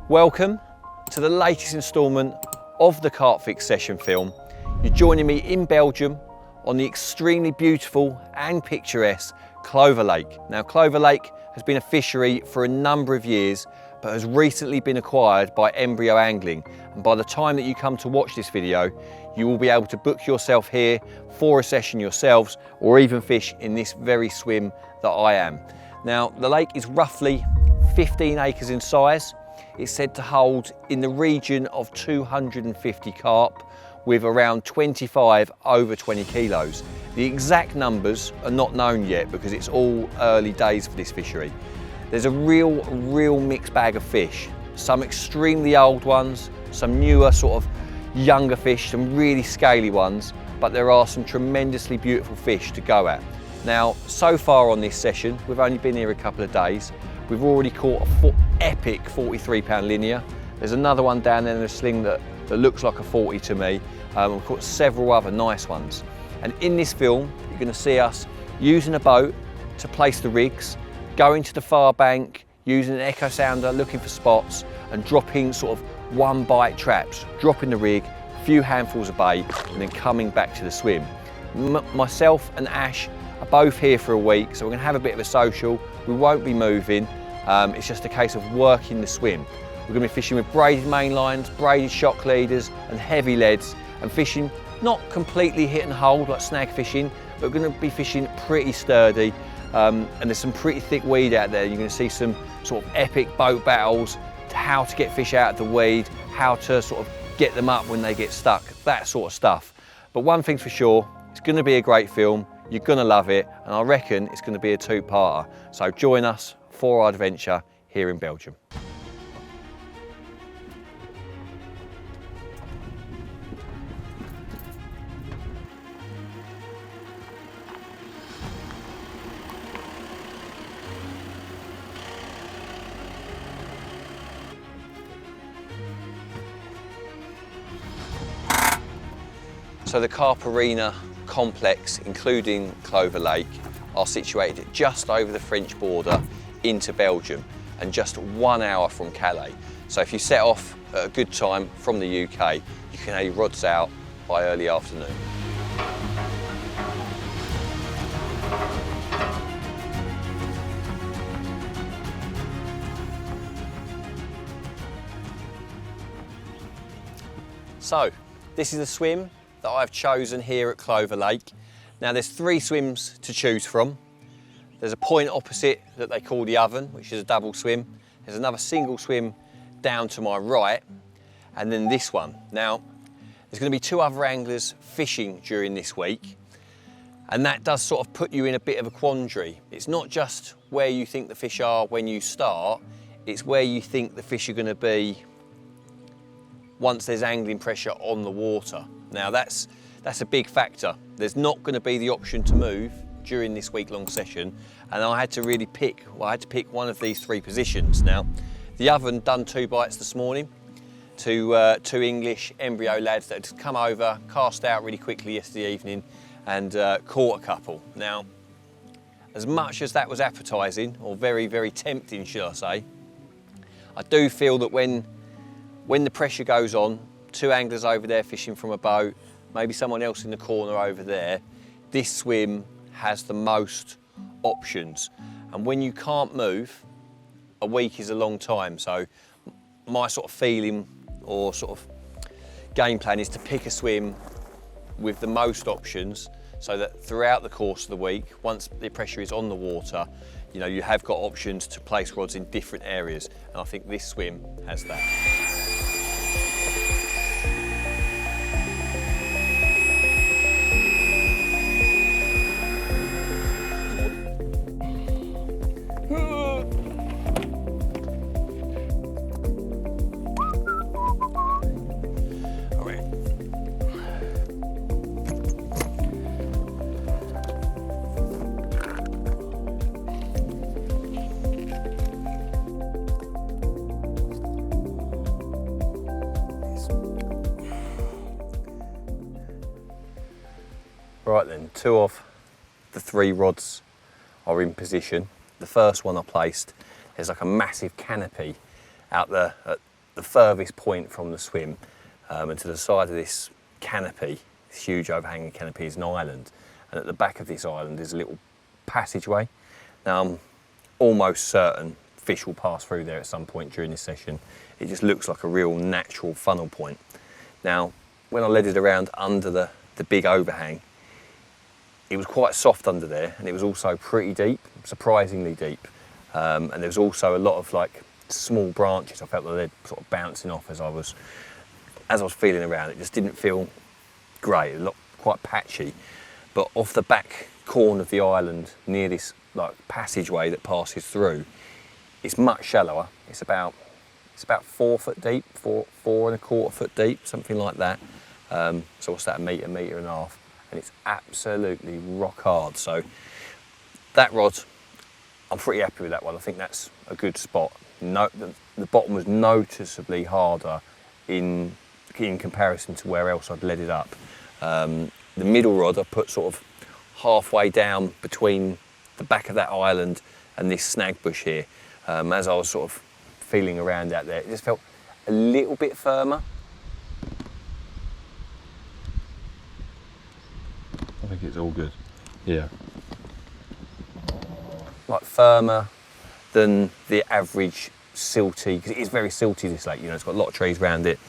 Welcome to the latest instalment of the Carp Fix session film. You're joining me in Belgium on the extremely beautiful and picturesque Clover Lake. Now, Clover Lake has been a fishery for a number of years, but has recently been acquired by Embryo Angling. And by the time that you come to watch this video, you will be able to book yourself here for a session yourselves, or even fish in this very swim that I am. Now, the lake is roughly 15 acres in size. It's said to hold in the region of 250 carp, with around 25 over 20 kilos. The exact numbers are not known yet because it's all early days for this fishery. There's a real mixed bag of fish. Some extremely old ones, some newer sort of younger fish, some really scaly ones, but there are some tremendously beautiful fish to go at. Now, so far on this session, we've only been here a couple of days. We've already caught a epic 43-pound linear. There's another one down there in the sling that looks like a 40 to me. We've caught several other nice ones. And in this film, you're going to see us using a boat to place the rigs, going to the far bank, using an echo sounder, looking for spots, and dropping sort of one bite traps, dropping the rig, a few handfuls of bait, and then coming back to the swim. Myself and Ash are both here for a week, so we're going to have a bit of a social. We won't be moving. It's just a case of working the swim. We're going to be fishing with braided main lines, braided shock leaders and heavy leads, and fishing not completely hit and hold like snag fishing, but we're going to be fishing pretty sturdy. And there's some pretty thick weed out there. You're going to see some sort of epic boat battles, how to get fish out of the weed, how to sort of get them up when they get stuck, that sort of stuff. But one thing's for sure, it's going to be a great film. You're going to love it, and I reckon it's going to be a two-parter. So join us for our adventure here in Belgium. So the Carp Arena complex, including Clover Lake, are situated just over the French border into Belgium and just 1 hour from Calais. So if you set off at a good time from the UK, you can have your rods out by early afternoon. So this is the swim that I've chosen here at Clover Lake. Now, there's 3 swims to choose from. There's a point opposite that they call the oven, which is a double swim. There's another single swim down to my right, and then this one. Now, there's going to be 2 other anglers fishing during this week, and that does sort of put you in a bit of a quandary. It's not just where you think the fish are when you start, it's where you think the fish are going to be once there's angling pressure on the water. Now that's a big factor. There's not going to be the option to move during this week-long session, and I had to really pick one of these 3 positions. Now, the oven done 2 bites this morning to 2 English embryo lads that had come over, cast out really quickly yesterday evening, and caught a couple. Now, as much as that was appetising, or very tempting, should I say, I do feel that when the pressure goes on, 2 anglers over there fishing from a boat, maybe someone else in the corner over there, this swim has the most options. And when you can't move, a week is a long time. So my sort of feeling or sort of game plan is to pick a swim with the most options, so that throughout the course of the week, once the pressure is on the water, you know, you have got options to place rods in different areas. And I think this swim has that. Right then, 2 of the 3 rods are in position. The first one I placed, there's like a massive canopy out there at the furthest point from the swim, and to the side of this canopy, this huge overhanging canopy, is an island, and at the back of this island is a little passageway. Now I'm almost certain fish will pass through there at some point during this session. It just looks like a real natural funnel point. Now when I led it around under the big overhang, it was quite soft under there, and it was also pretty deep, surprisingly deep, and there was also a lot of like small branches. I felt the lead sort of bouncing off as I was feeling around. It just didn't feel great. It looked quite patchy, but off the back corner of the island, near this like passageway that passes through, it's much shallower. It's about 4 foot deep, 4.25 foot deep, something like that. So what's that, a metre and a half, and it's absolutely rock hard. So that rod, I'm pretty happy with that one. I think that's a good spot. No, the bottom was noticeably harder in comparison to where else I'd led it up. The middle rod I put sort of halfway down between the back of that island and this snag bush here. As I was sort of feeling around out there, it just felt a little bit firmer. I think it's all good. Yeah. Like firmer than the average silty, because it is very silty, this lake. You know, it's got a lot of trees around it,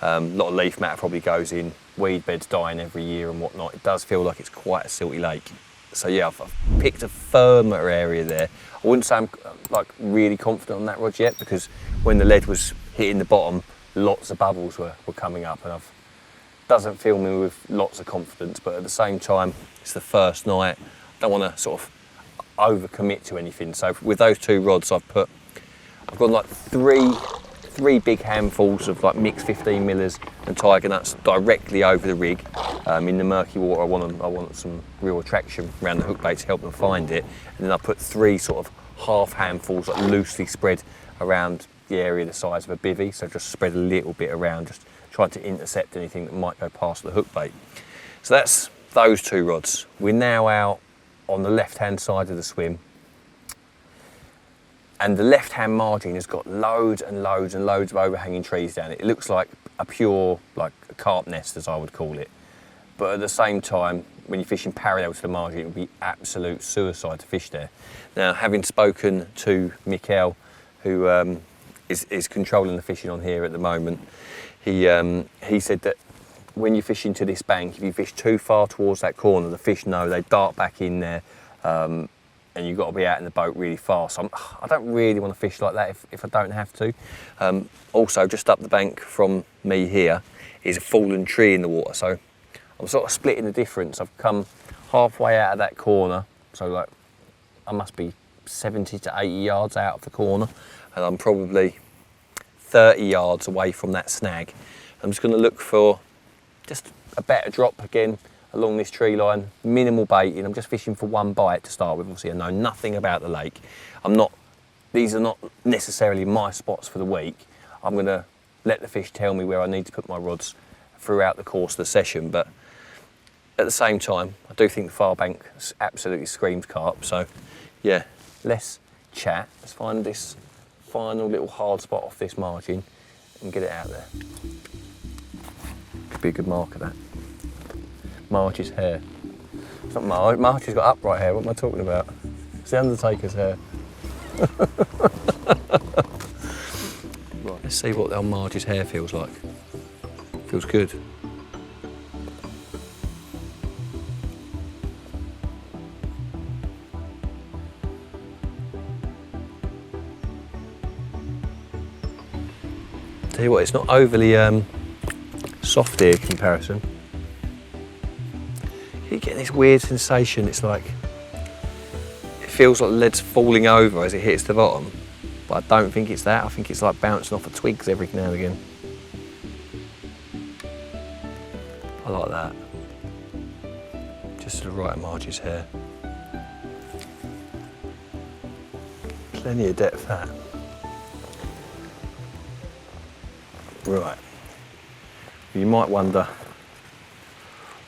a lot of leaf matter probably goes in, weed beds dying every year and whatnot. It does feel like it's quite a silty lake. So yeah, I've picked a firmer area there. I wouldn't say I'm like really confident on that rod yet, because when the lead was hitting the bottom, lots of bubbles were coming up, and doesn't fill me with lots of confidence. But at the same time, it's the first night. I don't want to sort of overcommit to anything. So with those two rods, I've got like three big handfuls of like mixed 15 millers and tiger nuts directly over the rig. In the murky water, I want some real attraction around the hook bait to help them find it. And then I put 3 sort of half handfuls like loosely spread around the area the size of a bivvy. So just spread a little bit around, just trying to intercept anything that might go past the hook bait. So that's those 2 rods. We're now out on the left-hand side of the swim, and the left-hand margin has got loads and loads and loads of overhanging trees down it. It looks like a pure, like a carp nest, as I would call it. But at the same time, when you're fishing parallel to the margin, it would be absolute suicide to fish there. Now, having spoken to Mikkel, who is controlling the fishing on here at the moment, he said that when you fish into this bank, if you fish too far towards that corner, the fish know, they dart back in there, and you've got to be out in the boat really fast. So I don't really want to fish like that if I don't have to. Also, just up the bank from me here is a fallen tree in the water, so I'm sort of splitting the difference. I've come halfway out of that corner, so like I must be 70 to 80 yards out of the corner, and I'm probably 30 yards away from that snag. I'm just going to look for just a better drop again along this tree line, minimal baiting. I'm just fishing for one bite to start with. Obviously I know nothing about the lake. These are not necessarily my spots for the week. I'm going to let the fish tell me where I need to put my rods throughout the course of the session, but at the same time I do think the far bank absolutely screams carp. So yeah, let's chat. Let's find this final little hard spot off this margin and get it out there. Could be a good marker, that. Marge's hair. It's not Marge. Marge has got upright hair. What am I talking about? It's the Undertaker's hair. Right, let's see what old Marge's hair feels like. Feels good. Tell you what, it's not overly soft here in comparison. You get this weird sensation. It's like, it feels like the lead's falling over as it hits the bottom, but I don't think it's that. I think it's like bouncing off the twigs every now and again. I like that. Just to the right of Marge's hair. Plenty of depth, that. Right. You might wonder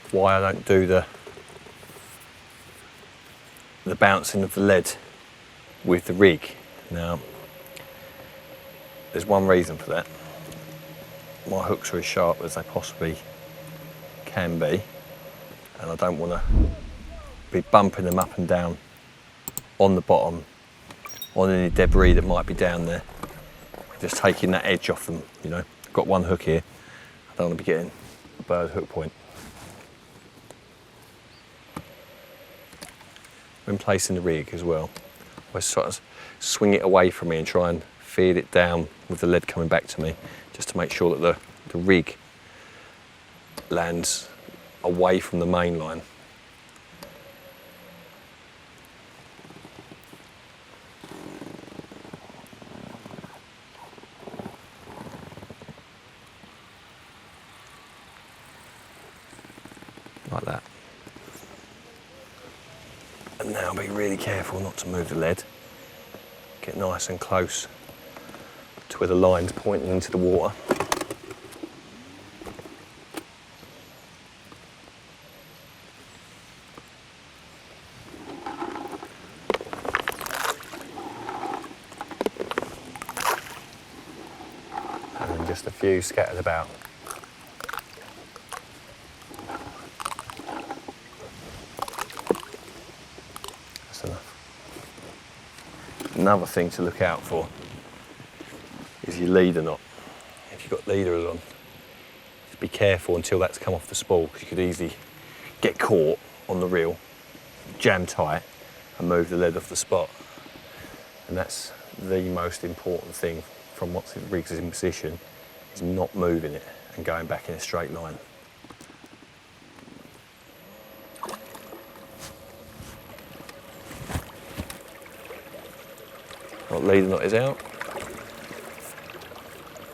why I don't do the bouncing of the lead with the rig. Now, there's one reason for that. my hooks are as sharp as they possibly can be, and I don't want to be bumping them up and down on the bottom on any debris that might be down there, just taking that edge off them, you know. I've got one hook here, I don't want to be getting a bird hook point. When placing the rig as well, I always sort of swing it away from me and try and feed it down with the lead coming back to me, just to make sure that the rig lands away from the main line. Like that. And now be really careful not to move the lead. Get nice and close to where the line's pointing into the water. And then just a few scattered about. That's enough. Another thing to look out for is your leader knot. If you've got leaders on, just be careful until that's come off the spool, because you could easily get caught on the reel, jam tight, and move the lead off the spot. And that's the most important thing from once the rig is in position, is not moving it and going back in a straight line. What leader knot is out,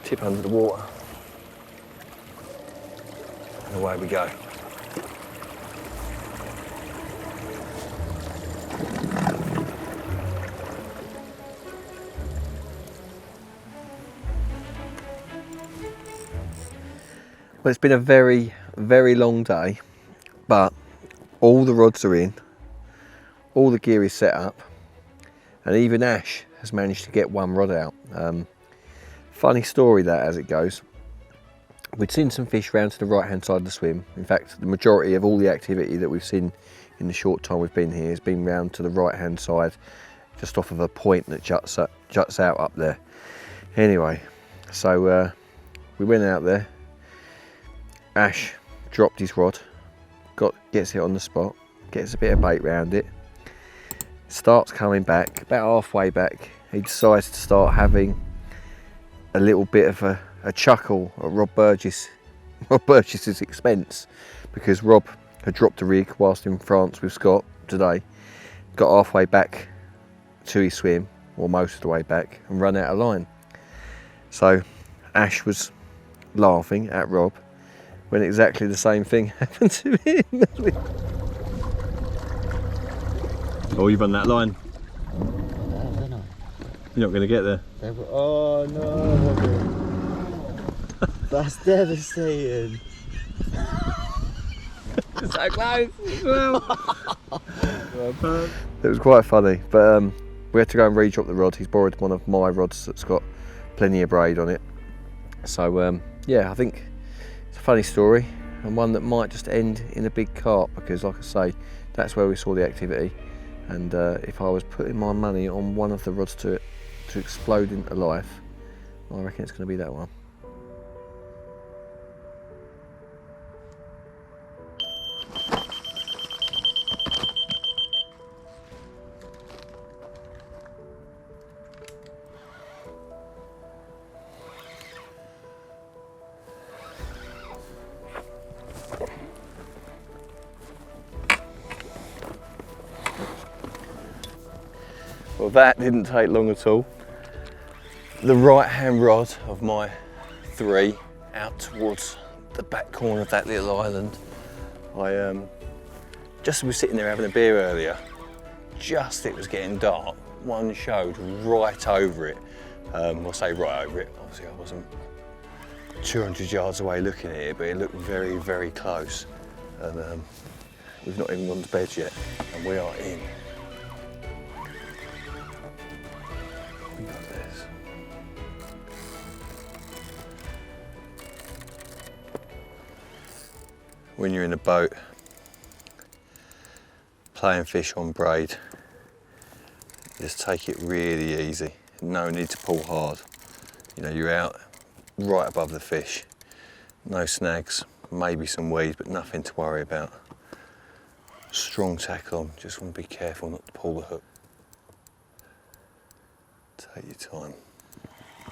tip under the water, and away we go. Well, it's been a very, very long day, but all the rods are in, all the gear is set up, and even Ash has managed to get one rod out. Funny story that, as it goes. We'd seen some fish round to the right hand side of the swim. In fact, the majority of all the activity that we've seen in the short time we've been here has been round to the right hand side, just off of a point that juts out up there. Anyway, so we went out there. Ash dropped his rod, gets it on the spot, gets a bit of bait round it, starts coming back. About halfway back, he decides to start having a little bit of a chuckle at Rob Burgess's expense, because Rob had dropped a rig whilst in France with Scott today, got halfway back to his swim, or most of the way back, and run out of line. So Ash was laughing at Rob when exactly the same thing happened to him. Oh, you've run that line. You're not going to get there. Oh no! That's devastating. So close as well. It was quite funny, but we had to go and re-drop the rod. He's borrowed one of my rods that's got plenty of braid on it. So yeah, I think it's a funny story, and one that might just end in a big carp, because like I say, that's where we saw the activity. And if I was putting my money on one of the rods to explode into life, I reckon it's going to be that one. Well, that didn't take long at all. The right hand rod of my 3 out towards the back corner of that little island. Just was sitting there having a beer earlier, just it was getting dark, one showed right over it. I'll say right over it, obviously I wasn't 200 yards away looking at it, but it looked very, very close. And we've not even gone to bed yet, and we are in. when you're in a boat playing fish on braid, just take it really easy. No need to pull hard. You know, you're out right above the fish. No snags, maybe some weed, but nothing to worry about. Strong tackle on, just want to be careful not to pull the hook. Take your time.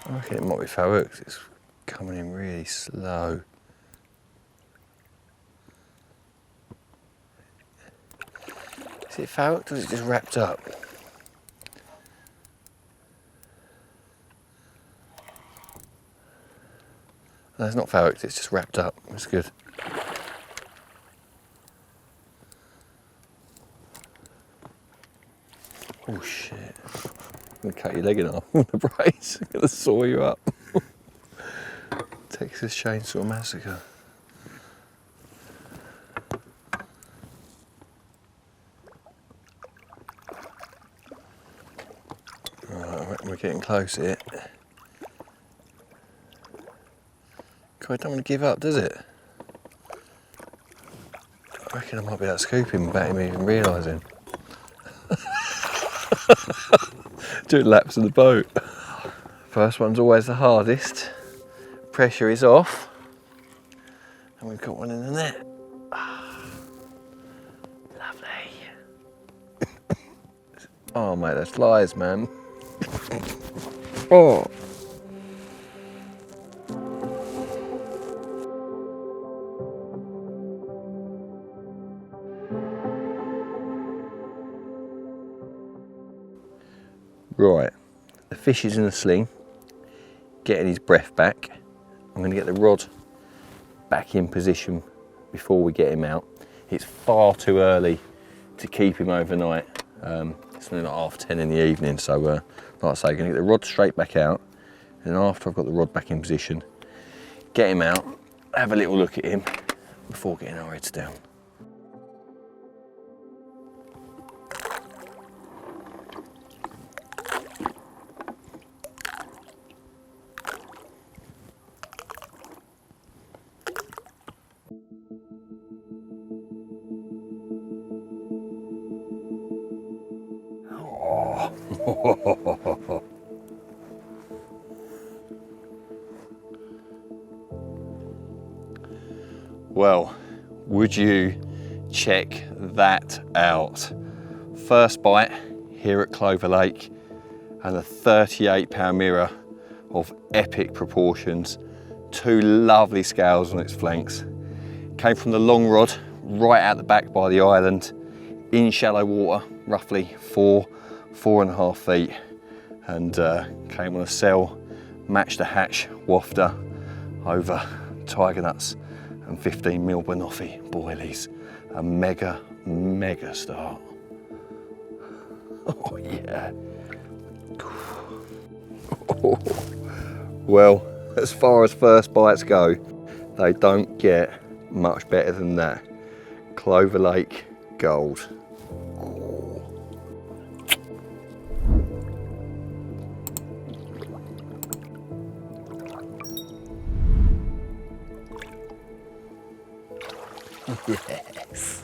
I reckon it might be foul hooked. It's coming in really slow. Is it foul hooked or is it just wrapped up? No, it's not foul hooked, it's just wrapped up. It's good. Oh shit. I'm gonna cut your leg in half with the brace. I'm gonna saw you up. Texas Chainsaw Massacre. Right, I reckon we're getting close here. God, it don't want to give up, does it? I reckon I might be out scooping without him even realising. Doing laps of the boat. First one's always the hardest. Pressure is off. And we've got one in the net. Lovely. Oh mate, that's flies, man. Oh. Right, the fish is in the sling, getting his breath back. I'm going to get the rod back in position before we get him out. It's far too early to keep him overnight. It's only like 10:30 in the evening, so like I say, I'm going to get the rod straight back out, and then after I've got the rod back in position, get him out, have a little look at him before getting our heads down. Well, would you check that out? First bite here at Clover Lake, and a 38-pound mirror of epic proportions. Two lovely scales on its flanks. Came from the long rod right out the back by the island, in shallow water, roughly 4.5 feet, and came on a cell, matched the hatch wafter over tiger nuts and 15mm banoffee boilies. A mega start. Oh yeah. Well, as far as first bites go, they don't get much better than that. Clover Lake Gold. Yes.